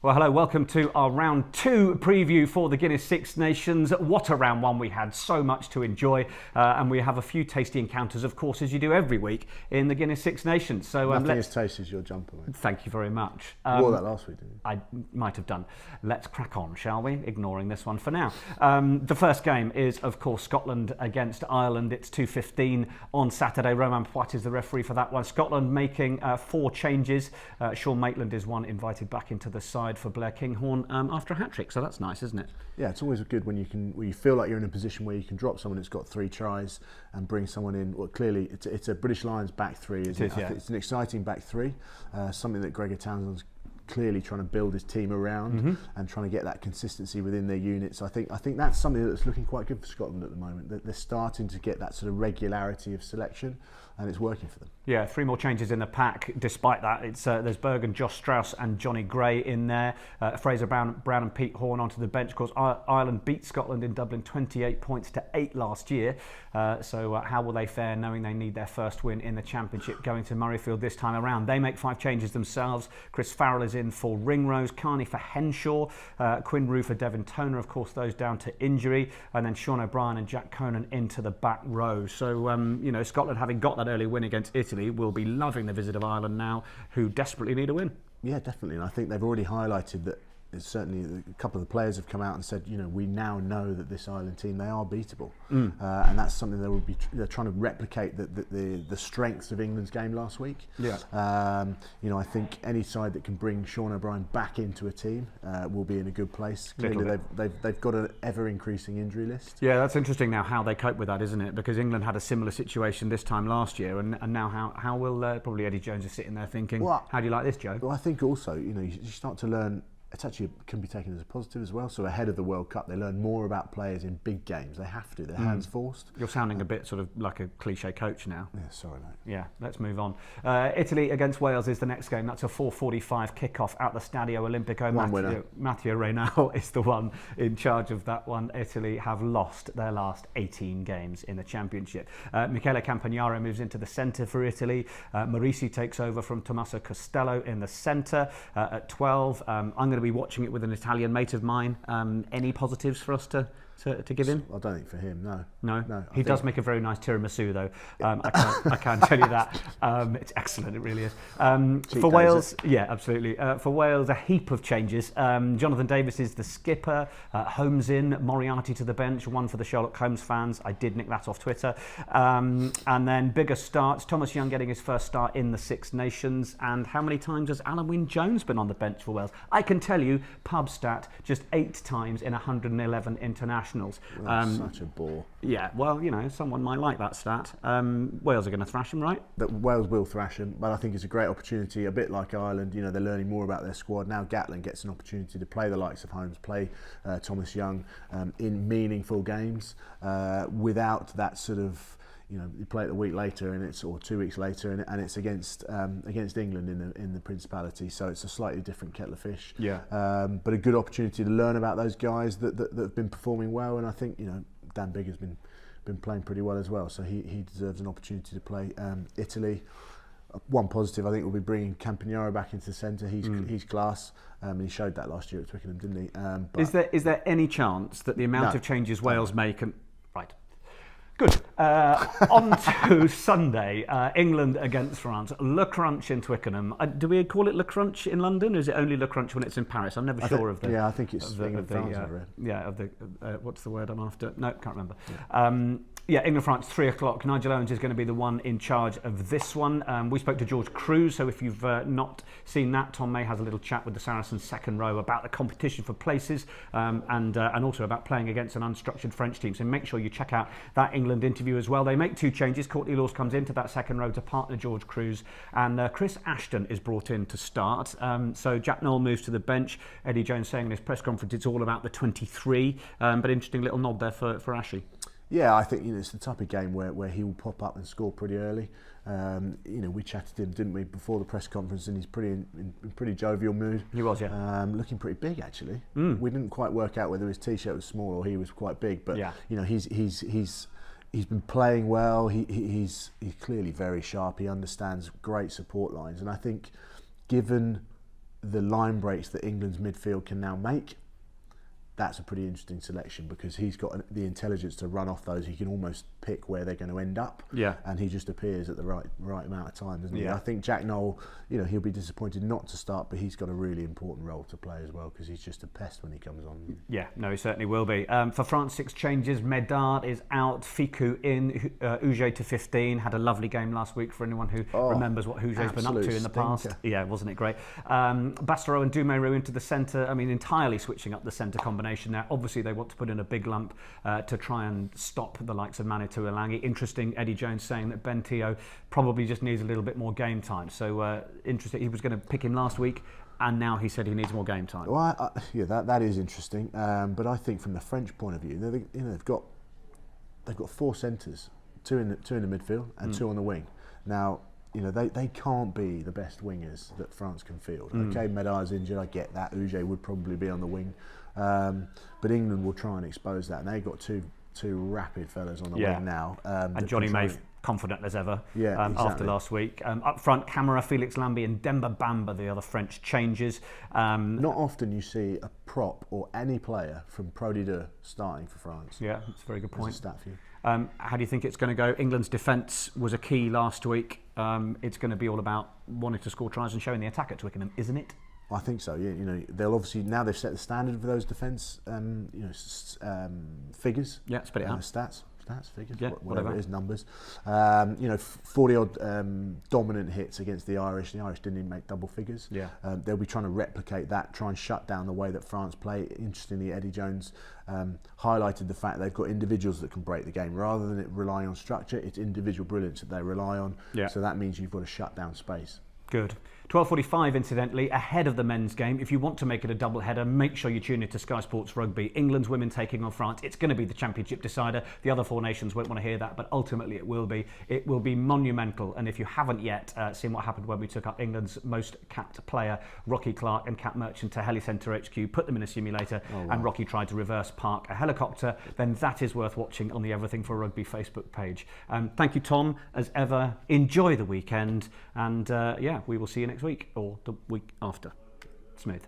Well, hello, welcome to our round 2 preview for the Guinness Six Nations. What a round 1 we had, so much to enjoy, and we have a few tasty encounters, of course, as you do every week in the Guinness Six Nations. So nothing as tasty as your jumper, mate. Thank you very much. You wore that last week, didn't you? I might have done. Let's crack on, shall we? Ignoring this one for now. The first game is, of course, Scotland against Ireland. It's 2:15 on Saturday. Roman Poit is the referee for that one. Scotland making 4 changes. Sean Maitland is one invited back into the side for Blair Kinghorn after a hat-trick, so that's nice, isn't it? Yeah, it's always good when you feel like you're in a position where you can drop someone that's got 3 tries and bring someone in. Well, clearly it's a British Lions back 3, isn't it? Yeah. It's an exciting back 3, something that Gregor Townsend's clearly trying to build his team around and trying to get that consistency within their units. I think that's something that's looking quite good for Scotland at the moment. That they're starting to get that sort of regularity of selection, and it's working for them. Yeah, 3 more changes in the pack. Despite that, it's there's Bergen, Josh Strauss, and Johnny Gray in there. Fraser Brown and Pete Horne onto the bench. Of course, Ireland beat Scotland in Dublin 28 points to 8 last year. So how will they fare, knowing they need their first win in the Championship, going to Murrayfield this time around? They make 5 changes themselves. Chris Farrell is in for Ringrose, Carney for Henshaw, Quinn Rue for Devin Toner, of course, those down to injury, and then Sean O'Brien and Jack Conan into the back row. So, Scotland, having got that early win against Italy, will be loving the visit of Ireland now, who desperately need a win. Yeah, definitely. And I think they've already highlighted that. Certainly a couple of the players have come out and said, we now know that this Ireland team, they are beatable, and that's something they're trying to replicate the strengths of England's game last week. Yeah. I think any side that can bring Sean O'Brien back into a team will be in a good place. Clearly they've got an ever increasing injury list. Yeah, that's interesting now how they cope with that, isn't it? Because England had a similar situation this time last year, and now how will probably Eddie Jones is sitting there thinking, how do you like this, Joe? Well, I think also you start to learn. It actually can be taken as a positive as well. So ahead of the World Cup, they learn more about players in big games. They have to. They're hands forced. You're sounding a bit sort of like a cliche coach now. Yeah, sorry, mate. Yeah, let's move on. Italy against Wales is the next game. That's a 4:45 kickoff at the Stadio Olimpico. Matteo Reynal is the one in charge of that one. Italy have lost their last 18 games in the Championship. Michele Campagnaro moves into the centre for Italy. Marisi takes over from Tommaso Costello in the centre at 12. I'm going to be watching it with an Italian mate of mine. Any positives for us to give him? I don't think for him, no. No. He does make a very nice tiramisu, though. I can't tell you that. It's excellent, it really is. For Wales, yeah, absolutely. For Wales, a heap of changes. Jonathan Davis is the skipper. Holmes in, Moriarty to the bench, one for the Sherlock Holmes fans. I did nick that off Twitter. And then bigger starts. Thomas Young getting his first start in the Six Nations. And how many times has Alan Wynne-Jones been on the bench for Wales? I can tell you, pub stat, just 8 times in 111 internationals. That's such a bore. Yeah, well, someone might like that stat. Wales are going to thrash them, right? Wales will thrash them, but I think it's a great opportunity, a bit like Ireland. They're learning more about their squad. Now Gatland gets an opportunity to play the likes of Holmes, play Thomas Young in meaningful games without that sort of... you play it a week later or 2 weeks later, and it's against England in the Principality, so it's a slightly different kettle of fish. Yeah. But a good opportunity to learn about those guys that have been performing well, and I think Dan Bigg has been playing pretty well as well, so he deserves an opportunity to play. Italy. One positive, I think, will be bringing Campagnaro back into the centre. He's class. He showed that last year at Twickenham, didn't he? Is there any chance that the amount of changes Wales make right? Good. On to Sunday, England against France. Le Crunch in Twickenham. Do we call it Le Crunch in London, or is it only Le Crunch when it's in Paris? I'm never sure of the... Yeah, I think it's England-France, I've read. Yeah, what's the word I'm after? No, can't remember. Yeah. England-France, 3 o'clock. Nigel Owens is going to be the one in charge of this one. We spoke to George Cruz, so if you've not seen that, Tom May has a little chat with the Saracens' second row about the competition for places and also about playing against an unstructured French team. So make sure you check out that England interview as well. They make 2 changes. Courtney Laws comes into that second row to partner George Cruz, and Chris Ashton is brought in to start. So Jack Noel moves to the bench. Eddie Jones saying in his press conference it's all about the 23, but interesting little nod there for Ashy. Yeah, I think it's the type of game where he will pop up and score pretty early. We chatted to him, didn't we, before the press conference, and he's in pretty jovial mood. He was, yeah. Looking pretty big, actually. We didn't quite work out whether his t-shirt was small or he was quite big, but yeah. He's been playing well. He's clearly very sharp. He understands great support lines, and I think given the line breaks that England's midfield can now make, that's a pretty interesting selection, because he's got the intelligence to run off those. He can almost pick where they're going to end up, and he just appears at the right amount of time, doesn't he? I think Jack Noel, he'll be disappointed not to start, but he's got a really important role to play as well, because he's just a pest when he comes on. Yeah, no, he certainly will be. For France, 6 changes. Medard is out, Ficou in, Huget to 15. Had a lovely game last week for anyone who remembers what Huget's been up to in the past. Yeah, wasn't it great? Bastareaud and Doumerou into the centre. I mean, entirely switching up the centre combination now. Obviously, they want to put in a big lump to try and stop the likes of Manitou Elangi. Interesting, Eddie Jones saying that Ben Teo probably just needs a little bit more game time. So interesting. He was going to pick him last week, and now he said he needs more game time. Well, that is interesting. But I think from the French point of view, they've got 4 centres, 2 in the midfield and 2 on the wing. Now, they can't be the best wingers that France can field. Okay, Medard's injured, I get that. Huget would probably be on the wing. But England will try and expose that. And they've got two rapid fellas on the wing now. And Johnny May, confident as ever exactly. After last week. Up front, Camara, Felix Lambi and Demba Bamba, the other French changes. Not often you see a prop or any player from Pro D2 starting for France. Yeah, that's a very good point. That's a stat for you. How do you think it's going to go? England's defence was a key last week. It's going to be all about wanting to score tries and showing the attack at Twickenham, isn't it? I think so. Yeah, they'll obviously, now they've set the standard for those defence, figures. Yeah, spit it out. Stats, figures, yeah, whatever it is, numbers. 40-odd dominant hits against the Irish. The Irish didn't even make double figures. Yeah. They'll be trying to replicate that, try and shut down the way that France play. Interestingly, Eddie Jones highlighted the fact they've got individuals that can break the game. Rather than it relying on structure, it's individual brilliance that they rely on. Yeah. So that means you've got to shut down space. Good. 12:45, incidentally, ahead of the men's game. If you want to make it a double header, make sure you tune in to Sky Sports Rugby. England's women taking on France. It's going to be the championship decider. The other 4 nations won't want to hear that, but ultimately it will be. It will be monumental. And if you haven't yet seen what happened when we took up England's most capped player, Rocky Clark and Cap Merchant, to Heli Centre HQ, put them in a simulator, and Rocky tried to reverse park a helicopter, then that is worth watching on the Everything for Rugby Facebook page. Thank you, Tom, as ever. Enjoy the weekend, and we will see you next week or the week after. Smooth.